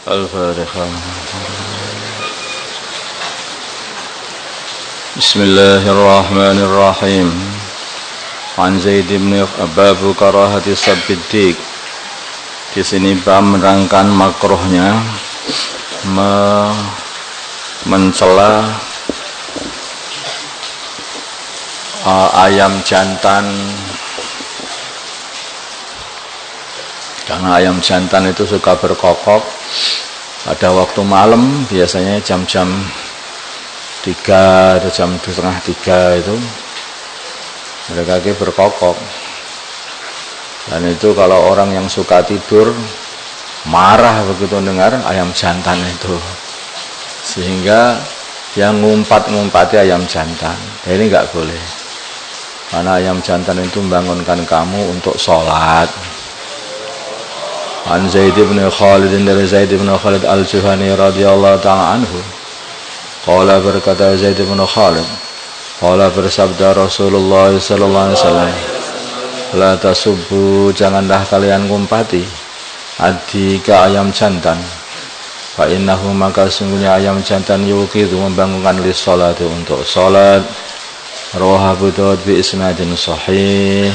Al-Fatihah. Bismillahirrahmanirrahim. An Zaid bin Babu karahati sabbidik. Di sini bab menerangkan makruhnya mencela ayam jantan, karena ayam jantan itu suka berkokok pada waktu malam, biasanya jam-jam 3 atau jam 2:30 itu mereka berkokok. Dan itu kalau orang yang suka tidur marah begitu dengar ayam jantan itu, sehingga yang ngumpat-ngumpati ayam jantan. Nah, ini nggak boleh, karena ayam jantan itu membangunkan kamu untuk sholat. An Zaid bin Khalid dari Zaid bin Khalid al-Juhani radhiyallahu ta'ala anhu, qala berkata Zaid bin Khalid, qala bersabda Rasulullah sallallahu alaihi wasallam, la tasubbu, janganlah kalian ngumpati adika ayam jantan, fa innahu, maka sungguhnya ayam jantan yuqidu, membangunkan li sholati, untuk sholat. Rawahu Abu Daud bi isnadin sahih.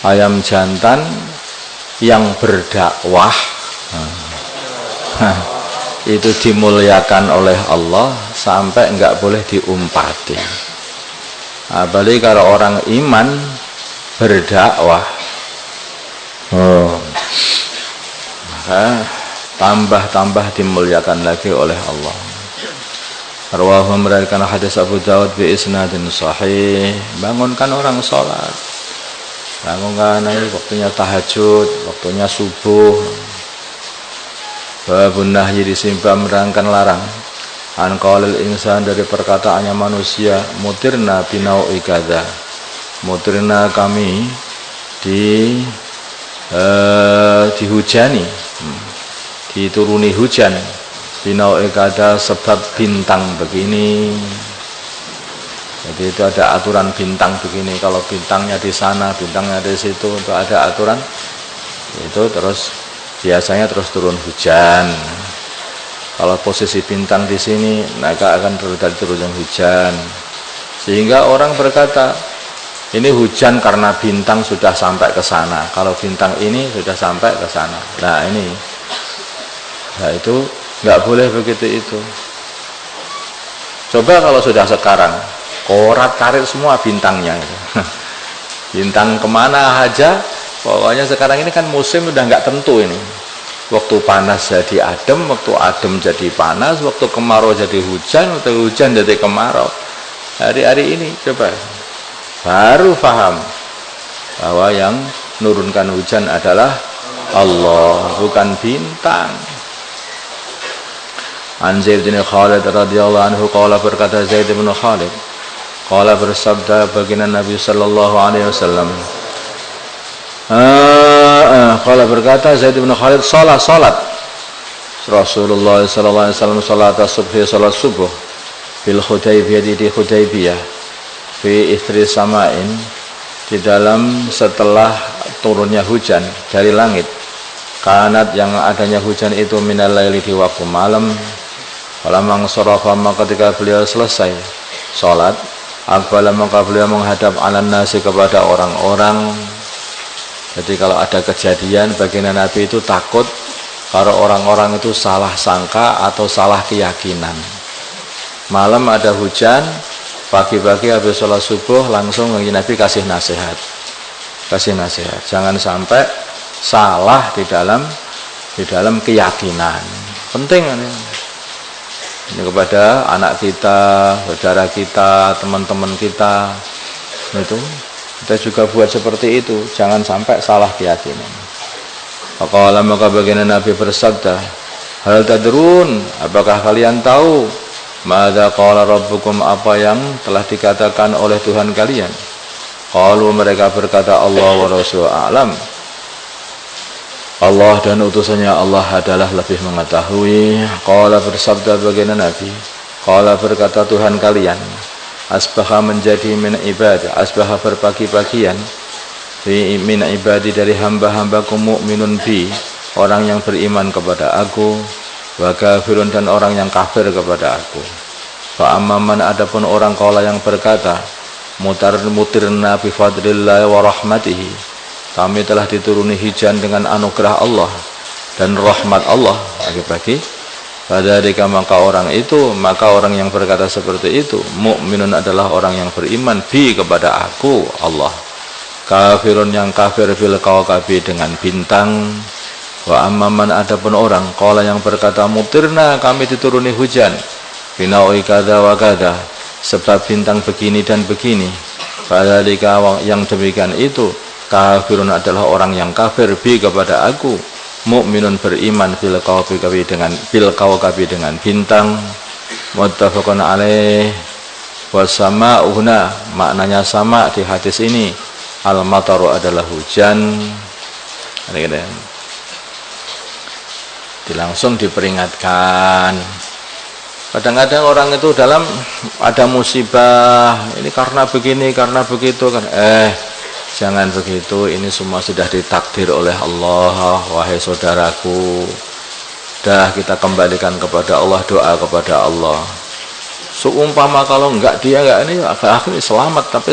Ayam jantan yang berdakwah itu dimuliakan oleh Allah sampai enggak boleh diumpati. Apalagi kalau orang iman berdakwah, maka tambah-tambah dimuliakan lagi oleh Allah. Rawahu, meriwayatkan hadis Abu Daud bi isnadin sahih. Bangunkan orang sholat, bangunkan, waktunya tahajud, waktunya subuh. Babun nahyi, disimpan menerangkan larang an qaulil insan, dari perkataannya manusia, mutirna binau'i kadza, mutirna kami dihujani, dituruni hujan, binau'i kadza, sebab bintang begini. Jadi itu ada aturan bintang begini, kalau bintangnya di sana, bintangnya di situ, itu ada aturan itu. Terus biasanya terus turun hujan. Kalau posisi bintang di sini, maka akan terjadi turun hujan. Sehingga orang berkata, ini hujan karena bintang sudah sampai ke sana. Kalau bintang ini sudah sampai ke sana. Nah ini, nah itu nggak boleh begitu itu. Coba kalau sudah sekarang, korat-karit semua bintangnya. Bintang kemana aja, pokoknya sekarang ini kan musim udah nggak tentu ini. Waktu panas jadi adem, waktu adem jadi panas, waktu kemarau jadi hujan, waktu hujan jadi kemarau. Hari-hari ini coba baru paham bahwa yang menurunkan hujan adalah Allah, bukan bintang. An Zaid bin Khalid radhiyallahu anhu qala, berkata Zaid bin Khalid, qala bersabda baginda Nabi sallallahu alaihi wasallam, qala berkata Zaid bin Khalid, salat Rasulullah sallallahu alaihi wasallam salat subhi, salat subuh, bil Hudaybiyah, di Hudaybiyah, fi ithri samain, di dalam setelah turunnya hujan dari langit, kanat, yang adanya hujan itu, minal laili, di waktu malam. Falamang sarafa, maka ketika beliau selesai salat, aqbala, maka beliau menghadap alan nasi, kepada orang-orang. Jadi kalau ada kejadian, baginda Nabi itu takut kalau orang-orang itu salah sangka atau salah keyakinan. Malam ada hujan, pagi-pagi habis sholat subuh langsung Nabi kasih nasihat, jangan sampai salah di dalam keyakinan. Penting ini kepada anak kita, saudara kita, teman-teman kita, itu kita juga buat seperti itu, jangan sampai salah keyakinan. Faqala, maka baginda Nabi bersabda, hal tadrun, apakah kalian tahu, madza qala rabbukum, apa yang telah dikatakan oleh Tuhan kalian? Qalu, mereka berkata, Allah wa rasul a'lam, Allah dan utusannya Allah adalah lebih mengetahui. Qala, bersabda baginda Nabi, qala, berkata Tuhan kalian, asbaha, menjadi min ibadah, asbaha, berpagi-pagian, min ibadi, dari hamba-hambaku, mu'minun bi, orang yang beriman kepada aku, wa kafirun dan orang yang kafir kepada aku. Fa amman adapun orang qala yang berkata, mutirna bi fadlillah wa rahmatihi, kami telah dituruni hujan dengan anugerah Allah dan rahmat Allah bagi-bagi. Fadzalika maka orang yang berkata seperti itu, mukminun adalah orang yang beriman bi kepada aku Allah. Kafirun yang kafir bil kawkabi dengan bintang. Wa amman adapun orang qala yang berkata mutirna kami dituruni hujan binaui kada wa kada sebab bintang begini dan begini. Fadzalika yang demikian itu kafirun adalah orang yang kafir bi kepada aku, mukminun beriman bil kawkabi dengan bintang. Muttafaqun alaih. Wasama'una maknanya sama di hadis ini, al mataru adalah hujan. Langsung diperingatkan. Kadang-kadang orang itu dalam ada musibah, ini karena begini, karena begitu kan. Jangan begitu, ini semua sudah ditakdir oleh Allah, wahai saudaraku. Dah kita kembalikan kepada Allah, doa kepada Allah. Seumpama kalau enggak dia enggak ini akhirnya selamat, tapi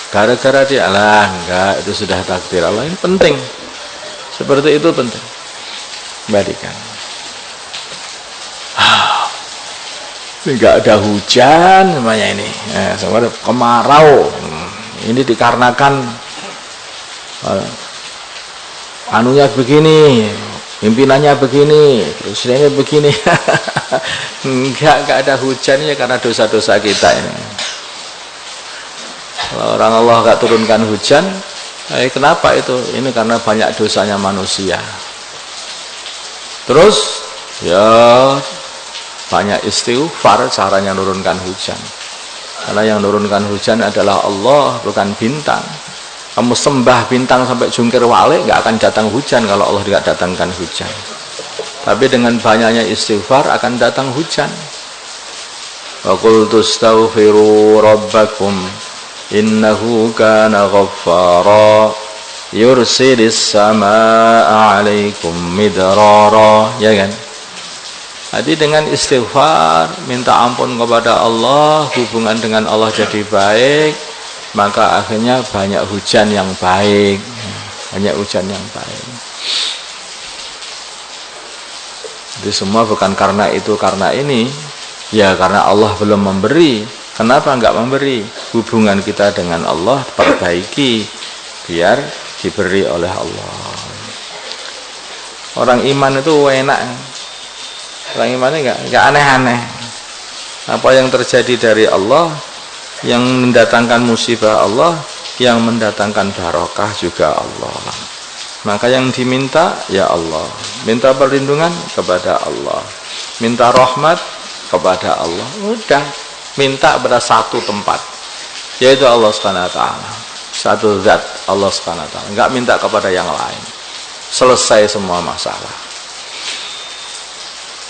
gara-gara dia lah enggak, itu sudah takdir Allah. Ini penting. Seperti itu penting. Kembalikan. Enggak ada hujan namanya ini. Sebenarnya kemarau. Ini dikarenakan anunya begini, pimpinannya begini, terus ini begini. enggak ada hujan ya karena dosa-dosa kita ini. Kalau orang Allah enggak turunkan hujan, kenapa itu? Ini karena banyak dosanya manusia. Terus ya banyak istighfar caranya nurunkan hujan. Karena yang nurunkan hujan adalah Allah, bukan bintang. Kamu sembah bintang sampai jungkir balik, nggak akan datang hujan kalau Allah tidak datangkan hujan. Tapi dengan banyaknya istighfar akan datang hujan. Wa qultu astaghfiru rabbakum innahu kana ghaffara yursilis samaa 'alaikum midrara, ya kan? Jadi dengan istighfar, minta ampun kepada Allah, hubungan dengan Allah jadi baik, maka akhirnya banyak hujan yang baik. Banyak hujan yang baik. Jadi semua bukan karena itu, karena ini. Ya karena Allah belum memberi. Kenapa enggak memberi? Hubungan kita dengan Allah perbaiki, biar diberi oleh Allah. Orang iman itu enak. Orang iman enggak aneh-aneh. Apa yang terjadi dari Allah, yang mendatangkan musibah Allah, yang mendatangkan barokah juga Allah. Maka yang diminta ya Allah, minta perlindungan kepada Allah, minta rahmat kepada Allah. Udah, minta pada satu tempat, yaitu Allah Subhanahu wa taala. Satu zat, Allah Subhanahu wa taala. Enggak minta kepada yang lain. Selesai semua masalah.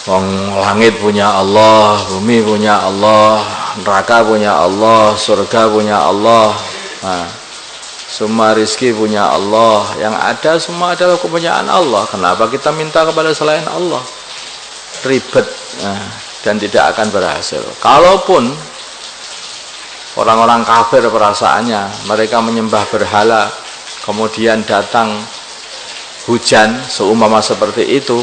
Langit punya Allah, bumi punya Allah, neraka punya Allah, surga punya Allah. Nah, semua rizki punya Allah. Yang ada semua adalah kepunyaan Allah. Kenapa kita minta kepada selain Allah? Ribet, dan tidak akan berhasil. Kalaupun orang-orang kafir perasaannya, mereka menyembah berhala, kemudian datang hujan seumpama seperti itu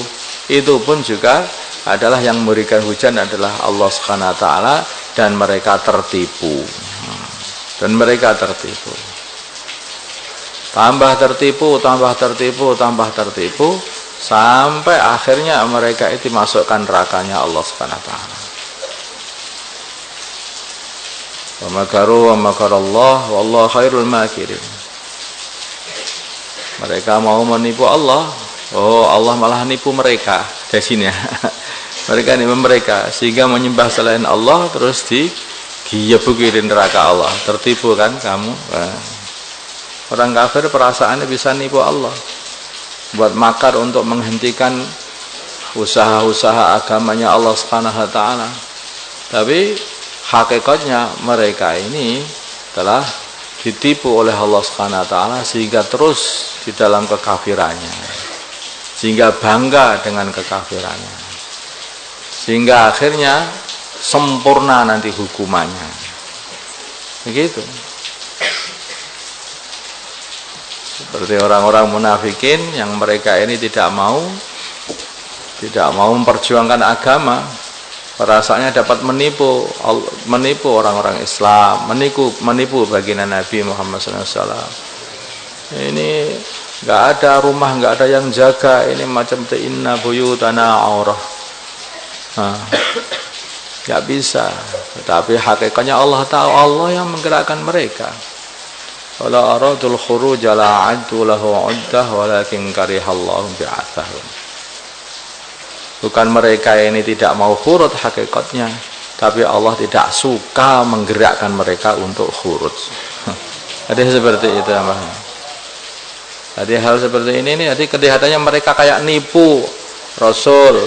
pun juga adalah yang memberikan hujan adalah Allah Subhanahu wa taala, dan mereka tertipu. Tambah tertipu sampai akhirnya mereka itu masukkan nerakanya Allah Subhanahu wa taala. Wa makaru wa makarallah wallahu khairul makirin. Mereka mau menipu Allah. Oh, Allah malah nipu mereka. Dari sini ya. Mereka nipu mereka sehingga menyembah selain Allah, terus digebukin neraka Allah. Tertipu kan kamu? Orang kafir perasaannya bisa nipu Allah, buat makar untuk menghentikan usaha-usaha agamanya Allah Subhanahu wa taala. Tapi hakikatnya mereka ini telah ditipu oleh Allah Subhanahu wa taala sehingga terus di dalam kekafirannya. sehingga bangga dengan kekafirannya, sehingga akhirnya sempurna nanti hukumannya. Begitu. Seperti orang-orang munafikin yang mereka ini tidak mau memperjuangkan agama, perasaannya dapat menipu orang-orang Islam, menipu baginda Nabi Muhammad SAW. Ini nggak ada rumah, nggak ada yang jaga, ini macam inna buyutana aurah. Nggak bisa. Tetapi hakikatnya Allah tahu, Allah yang menggerakkan mereka. Wala aradul khuruj la addu lahu uddah walakin karihallahu bi'athahum. Bukan mereka ini tidak mau khurut hakikatnya, tapi Allah tidak suka menggerakkan mereka untuk khurut. Jadi seperti itu namanya. Jadi hal seperti ini jadi kelihatannya mereka kayak nipu Rasul,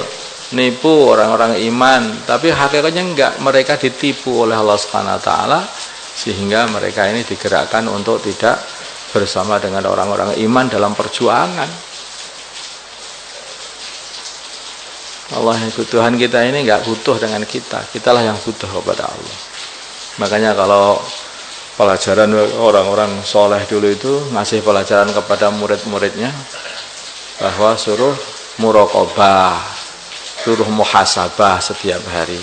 nipu orang-orang iman, tapi hakikatnya enggak, mereka ditipu oleh Allah Subhanahu wa taala sehingga mereka ini digerakkan untuk tidak bersama dengan orang-orang iman dalam perjuangan. Allah Tuhan kita ini enggak butuh dengan kita, kitalah yang butuh kepada Allah. Makanya kalau pelajaran orang-orang soleh dulu itu ngasih pelajaran kepada murid-muridnya bahwa suruh muraqabah, suruh muhasabah setiap hari,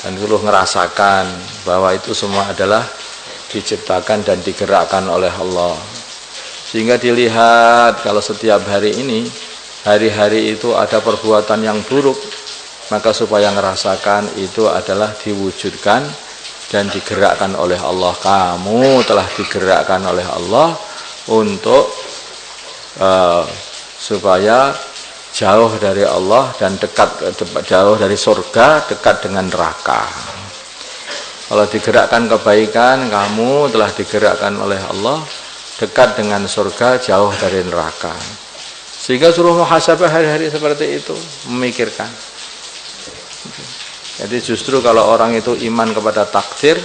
dan suruh ngerasakan bahwa itu semua adalah diciptakan dan digerakkan oleh Allah, sehingga dilihat kalau setiap hari ini, hari-hari itu ada perbuatan yang buruk, maka supaya ngerasakan itu adalah diwujudkan dan digerakkan oleh Allah. Kamu telah digerakkan oleh Allah untuk supaya jauh dari Allah dan jauh dari surga, dekat dengan neraka. Kalau digerakkan kebaikan, kamu telah digerakkan oleh Allah dekat dengan surga, jauh dari neraka. Sehingga suruh muhasabah hari-hari seperti itu, memikirkan. Jadi justru kalau orang itu iman kepada takdir,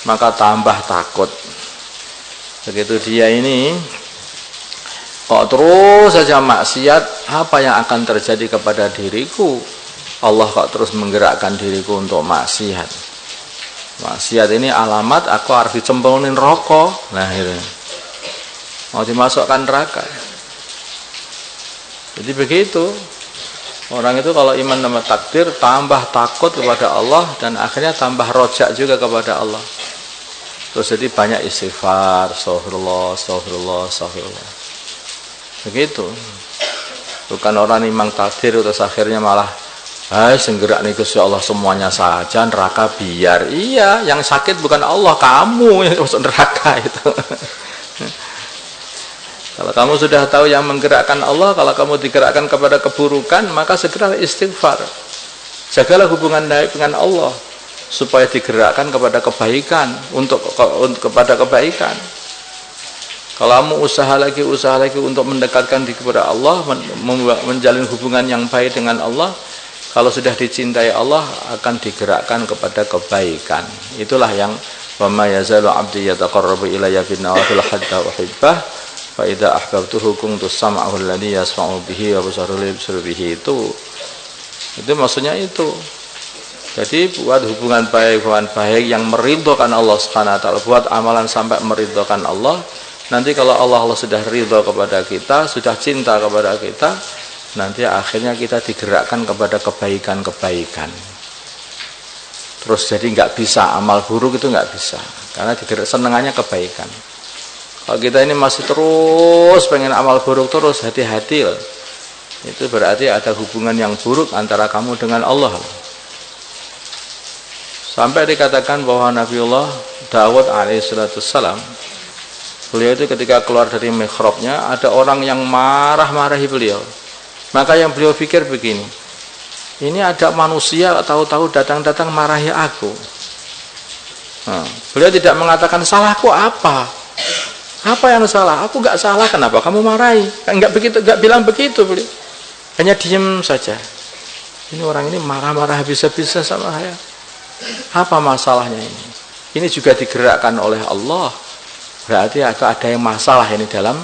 maka tambah takut. Begitu dia ini kok terus saja maksiat, apa yang akan terjadi kepada diriku? Allah kok terus menggerakkan diriku untuk maksiat. Maksiat ini alamat aku harus dicemplungin rokok. Nah itu mau dimasukkan neraka. Jadi begitu. Orang itu kalau iman sama takdir tambah takut kepada Allah dan akhirnya tambah rojak juga kepada Allah. Terus jadi banyak istighfar, astagfirullah, astagfirullah, astagfirullah. Begitu. Bukan orang iman takdir terus akhirnya malah segera nih Gusti Allah semuanya saja neraka biar. Iya, yang sakit bukan Allah, kamu yang masuk neraka itu. Kalau kamu sudah tahu yang menggerakkan Allah, kalau kamu digerakkan kepada keburukan, maka segera istighfar. Jagalah hubungan dengan Allah supaya digerakkan kepada kebaikan, kepada kebaikan. Kalau kamu usaha lagi untuk mendekatkan diri kepada Allah, menjalin hubungan yang baik dengan Allah, kalau sudah dicintai Allah akan digerakkan kepada kebaikan. Itulah yang wa ma yazalu 'abdi yataqarrabu ilayya bin nawafil hatta uhibbah. Fa idza ahbabtuhu kuntu sam'ahu alladhi yasma'u bihi wa basaruhu yubsiru bihi. Itu maksudnya itu. Jadi buat hubungan baik yang meridhokan Allah Subhanahu wa taala, buat amalan sampai meridhokan Allah. Nanti kalau Allah sudah ridho kepada kita, sudah cinta kepada kita, nanti akhirnya kita digerakkan kepada kebaikan-kebaikan. Terus jadi nggak bisa amal buruk, itu nggak bisa, karena senengannya kebaikan. Kalau kita ini masih terus pengen amal buruk terus, hati-hati loh. Itu berarti ada hubungan yang buruk antara kamu dengan Allah. Sampai dikatakan bahwa Nabiullah Daud alaihissalam, beliau itu ketika keluar dari mihrabnya, ada orang yang marah-marahi beliau. Maka yang beliau pikir begini, ini ada manusia tahu-tahu datang-datang marahi aku. Beliau tidak mengatakan salahku apa. Apa yang salah? Aku nggak salah, kenapa kamu marahi? Nggak bilang begitu beliau. Hanya diam saja. Ini orang ini marah-marah habis-habisan sama saya. Apa masalahnya ini? Ini juga digerakkan oleh Allah. Berarti ada yang masalah ini dalam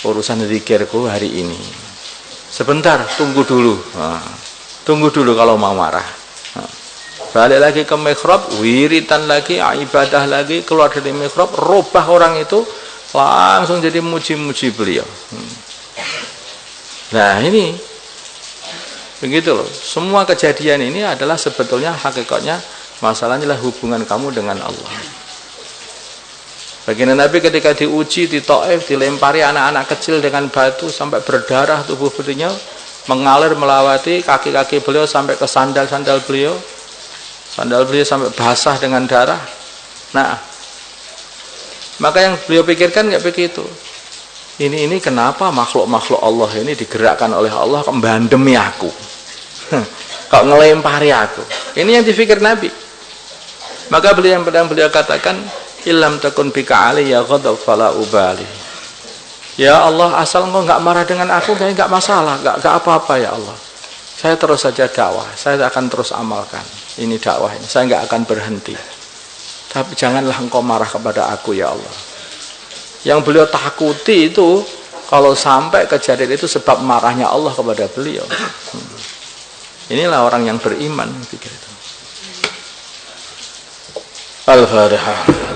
urusan zikirku hari ini. Sebentar, tunggu dulu. Tunggu dulu kalau mau marah. Balik lagi ke mihrab, wiritan lagi, ibadah lagi, keluar dari mihrab, rubah orang itu, langsung jadi muji-muji beliau. Nah ini, begitu loh. Semua kejadian ini adalah sebetulnya hakikatnya masalahnya adalah hubungan kamu dengan Allah. Baginda Nabi ketika diuji di Taif, dilempari anak-anak kecil dengan batu sampai berdarah tubuh beliau, mengalir melewati kaki-kaki beliau sampai ke sandal-sandal beliau. Sandal beliau sampai basah dengan darah. Nah, maka yang beliau pikirkan nggak begitu. Ini kenapa makhluk-makhluk Allah ini digerakkan oleh Allah kok membandemi aku, kok ngelempari aku. Ini yang dipikir Nabi. Maka beliau katakan, ilam takun bika aliyya ghadab fala ubali. Ya Allah, asal engkau nggak marah dengan aku, kayak nggak masalah, nggak apa-apa ya Allah. Saya terus saja dakwah, saya akan terus amalkan ini dakwah ini, saya nggak akan berhenti. Tapi janganlah engkau marah kepada aku ya Allah. Yang beliau takuti itu kalau sampai kejadian itu sebab marahnya Allah kepada beliau. Inilah orang yang beriman pikir itu. Al-Fatihah.